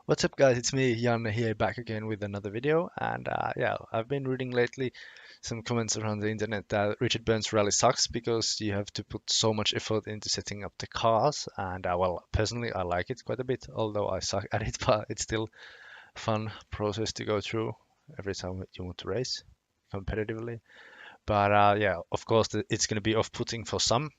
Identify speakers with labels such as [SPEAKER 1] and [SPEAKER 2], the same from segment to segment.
[SPEAKER 1] What's up guys, it's me, Jan here back again with another video and yeah, I've been reading lately some comments around the internet that Richard Burns rally sucks because you have to put so much effort into setting up the cars and well, personally I like it quite a bit, although I suck at it, but it's still a fun process to go through every time you want to race competitively. But yeah, of course it's going to be off-putting for some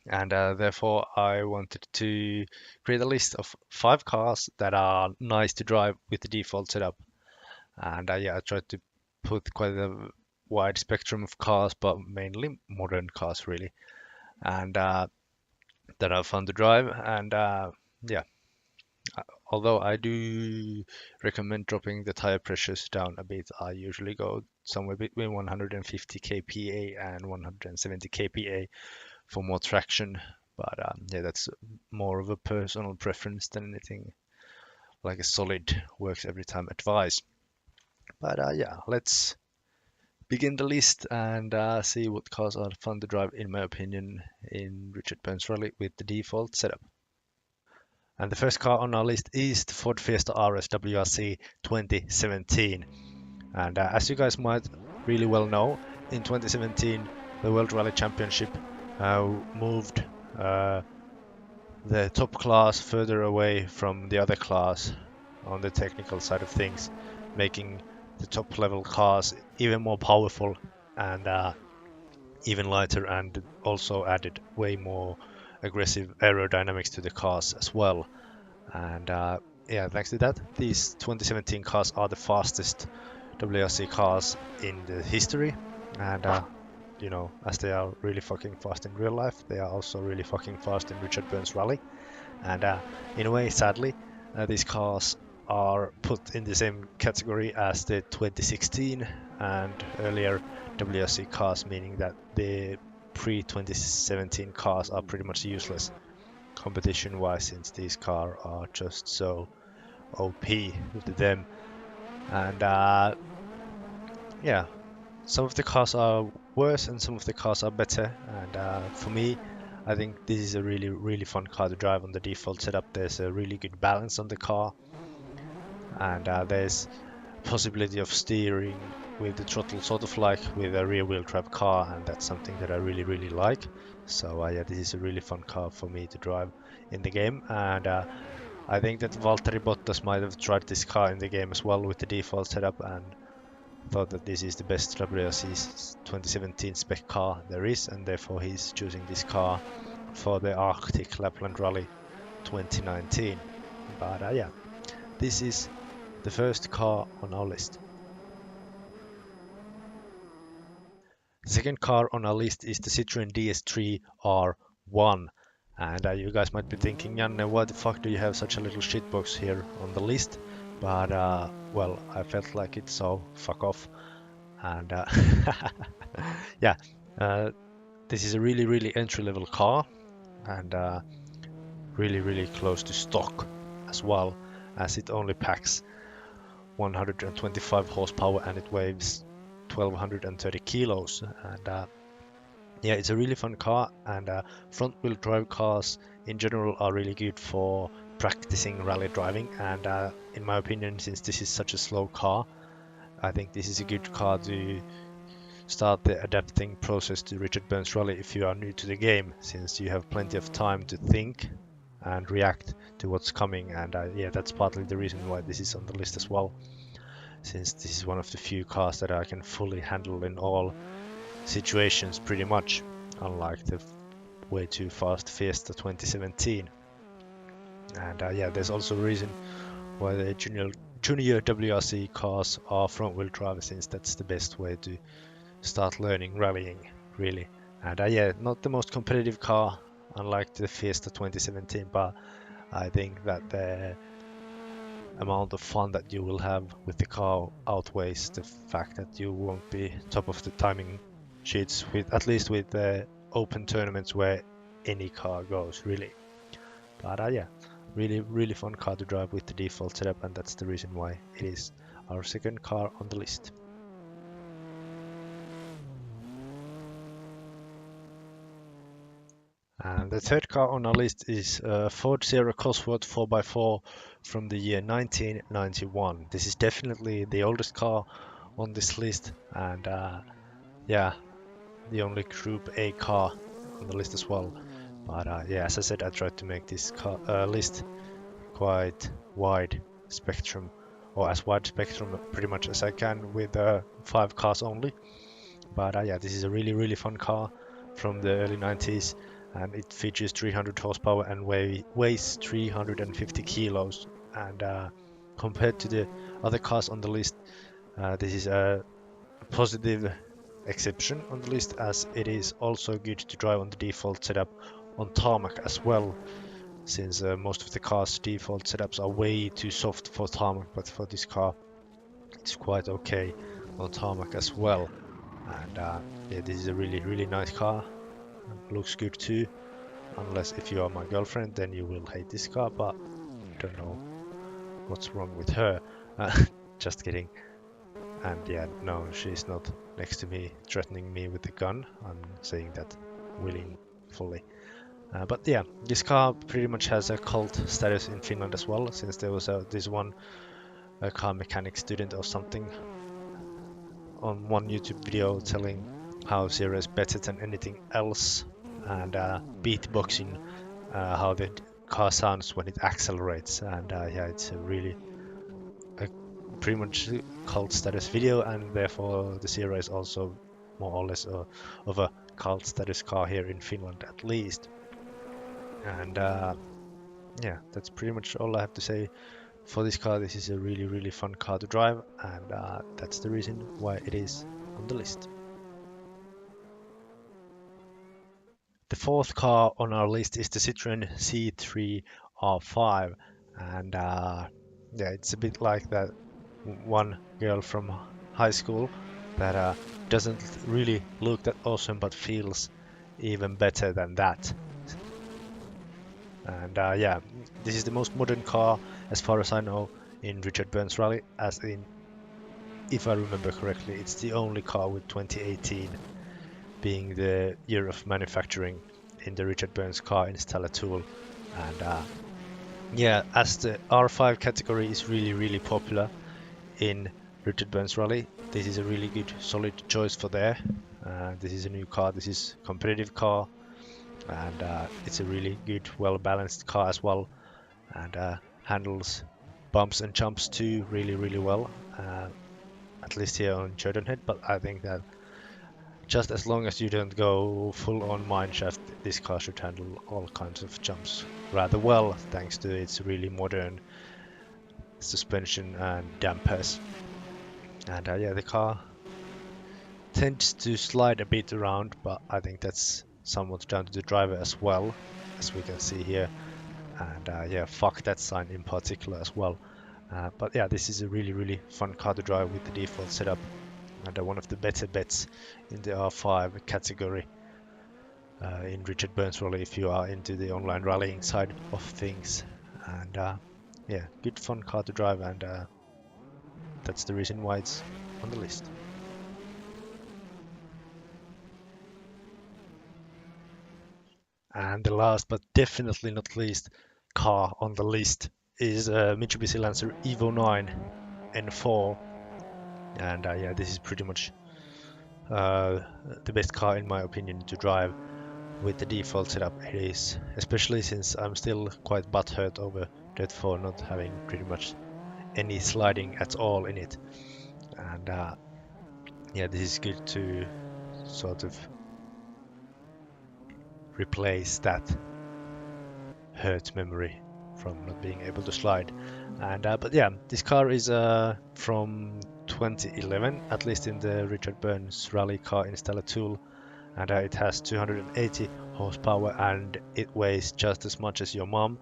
[SPEAKER 1] and therefore I wanted to create a list of 5 cars that are nice to drive with the default setup. And yeah, I tried to put quite a wide spectrum of cars, but mainly modern cars really, and that are fun to drive. And yeah, although I do recommend dropping the tire pressures down a bit, I usually go somewhere between 150 kPa and 170 kPa for more traction. But yeah, that's more of a personal preference than anything like a solid works every time advice. But yeah, let's begin the list and see what cars are fun to drive, in my opinion, in Richard Burns Rally with the default setup. And the first car on our list is the Ford Fiesta RS WRC 2017. And as you guys might really well know, in 2017, the World Rally Championship moved the top class further away from the other class on the technical side of things, making the top level cars even more powerful and even lighter, and also added way more aggressive aerodynamics to the cars as well. And yeah, thanks to that, these 2017 cars are the fastest WRC cars in the history. And you know, as they are really fucking fast in real life, they are also really fucking fast in Richard Burns Rally. And in a way, sadly, these cars are put in the same category as the 2016 and earlier WRC cars, meaning that the pre-2017 cars are pretty much useless competition-wise, since these cars are just so OP with them. And yeah, some of the cars are worse and some of the cars are better. And for me, I think this is a really fun car to drive on the default setup. There's a really good balance on the car, and there's possibility of steering with the throttle, sort of like with a rear wheel drive car, and that's something that I really like. So yeah, this is a really fun car for me to drive in the game. And I think that Valtteri Bottas might have tried this car in the game as well with the default setup and thought that this is the best WRC 2017 spec car there is, and therefore he's choosing this car for the Arctic Lapland Rally 2019. But yeah, this is the first car on our list. The second car on our list is the Citroen DS3 R1. And you guys might be thinking, Janne, why the fuck do you have such a little shitbox here on the list? But well, I felt like it, so fuck off. And yeah, uh, this is a really entry level car, and really close to stock as well, as it only packs 125 horsepower and it weighs 1230 kilos. And yeah, it's a really fun car, and front wheel drive cars in general are really good for practicing rally driving. And in my opinion, since this is such a slow car, I think this is a good car to start the adapting process to Richard Burns Rally if you are new to the game, since you have plenty of time to think and react to what's coming. And yeah, that's partly the reason why this is on the list as well, since this is one of the few cars that I can fully handle in all situations pretty much, unlike the way too fast Fiesta 2017. And yeah, there's also a reason why the junior WRC cars are front wheel drive, since that's the best way to start learning rallying really. And yeah, not the most competitive car, unlike the Fiesta 2017, but I think that the amount of fun that you will have with the car outweighs the fact that you won't be top of the timing sheets, with at least with the open tournaments where any car goes really. But yeah, really fun car to drive with the default setup, and that's the reason why it is our second car on the list. And the third car on our list is Ford Sierra Cosworth 4x4 from the year 1991. This is definitely the oldest car on this list, and yeah, the only Group A car on the list as well. But yeah, as I said, I tried to make this car, list quite wide spectrum, or as wide spectrum pretty much as I can, with 5 cars only. But yeah, this is a really fun car from the early 90s, and it features 300 horsepower and weighs 350 kilos. And compared to the other cars on the list, this is a positive exception on the list, as it is also good to drive on the default setup on tarmac as well, since most of the car's default setups are way too soft for tarmac, but for this car it's quite okay on tarmac as well. And yeah, this is a really nice car. Looks good too, unless if you are my girlfriend, then you will hate this car, but I don't know what's wrong with her. Just kidding. And yeah, no, she's not next to me threatening me with a gun. I'm saying that willingly. But yeah, this car pretty much has a cult status in Finland as well, since there was this one car mechanic student or something on one YouTube video telling how Sierra is better than anything else, and beatboxing how the car sounds when it accelerates. And yeah, it's a really pretty much cult status video, and therefore the Sierra is also more or less of a cult status car here in Finland at least. And yeah, that's pretty much all I have to say for this car. This is a really fun car to drive, and that's the reason why it is on the list. The fourth car on our list is the Citroen C3 R5, and yeah, it's a bit like that one girl from high school that doesn't really look that awesome but feels even better than that. And yeah, this is the most modern car as far as I know in Richard Burns Rally, as in, if I remember correctly, it's the only car with 2018 being the year of manufacturing in the Richard Burns car installer tool. And yeah, as the R5 category is really popular in Richard Burns Rally, this is a really good solid choice for there. This is a new car, this is a competitive car, and it's a really good, well balanced car as well, and handles bumps and jumps too really well, at least here on Jordanhead. But I think that just as long as you don't go full on mineshaft, this car should handle all kinds of jumps rather well, thanks to its really modern suspension and dampers. And yeah, the car tends to slide a bit around, but I think that's somewhat down to the driver as well, as we can see here. And yeah, fuck that sign in particular as well. But yeah, this is a really fun car to drive with the default setup, and one of the better bets in the R5 category in Richard Burns Rally if you are into the online rallying side of things. And yeah, good fun car to drive, and that's the reason why it's on the list. And the last but definitely not least car on the list is Mitsubishi Lancer Evo 9 N4. And yeah, this is pretty much the best car in my opinion to drive with the default setup it is, especially since I'm still quite butthurt over Dirt 4 not having pretty much any sliding at all in it. And yeah, this is good to sort of replace that hurt memory from not being able to slide. And but yeah, this car is from 2011, at least in the Richard Burns Rally Car Installer tool, and it has 280 horsepower, and it weighs just as much as your mom,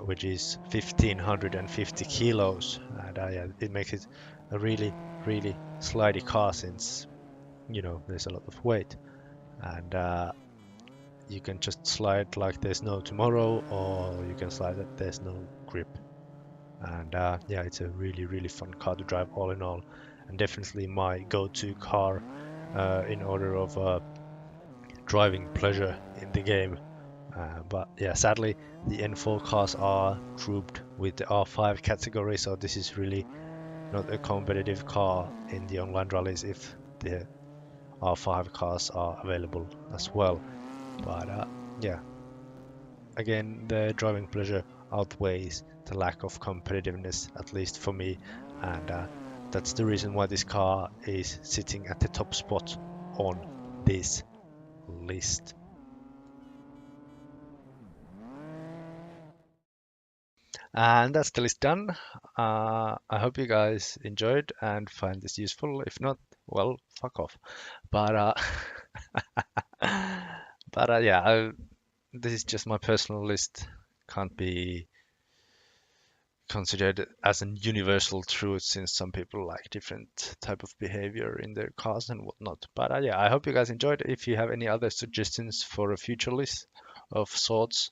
[SPEAKER 1] which is 1550 kilos. And yeah, it makes it a really slidey car, since you know there's a lot of weight, and you can just slide like there's no tomorrow, or you can slide that there's no grip. And yeah, it's a really fun car to drive all in all, and definitely my go-to car in order of driving pleasure in the game, But yeah, sadly, the N4 cars are grouped with the R5 category, so this is really not a competitive car in the online rallies if the R5 cars are available as well. But yeah, again, the driving pleasure outweighs the lack of competitiveness, at least for me, and that's the reason why this car is sitting at the top spot on this list. And that's the list done. I hope you guys enjoyed and find this useful. If not, well, fuck off. But yeah, this is just my personal list. Can't be considered as a universal truth since some people like different type of behavior in their cars and whatnot. But yeah, I hope you guys enjoyed. If you have any other suggestions for a future list of sorts,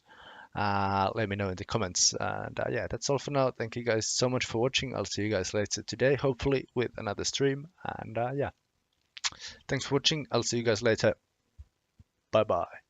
[SPEAKER 1] let me know in the comments. And yeah, that's all for now. Thank you guys so much for watching. I'll see you guys later today, hopefully with another stream. And yeah, thanks for watching. I'll see you guys later. Bye bye.